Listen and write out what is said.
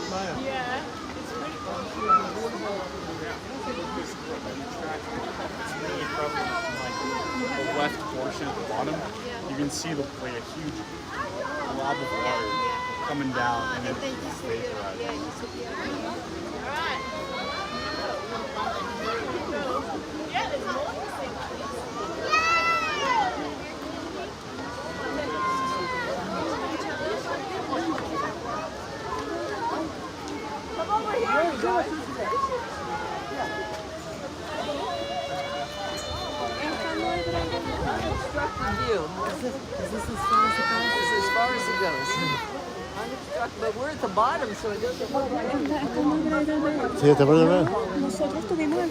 Yeah, it's pretty cool. Really from like the left portion at the bottom, you can see a huge blob of water coming down and then vaporizing. Alright. Yeah, there's more to see. Come over here, you guys. View. Is this as far as it goes? This is as far as it goes. Unobstructed, but we're at the bottom, so it doesn't look like Sí, ¿te puedes ver? Nosotros tuvimos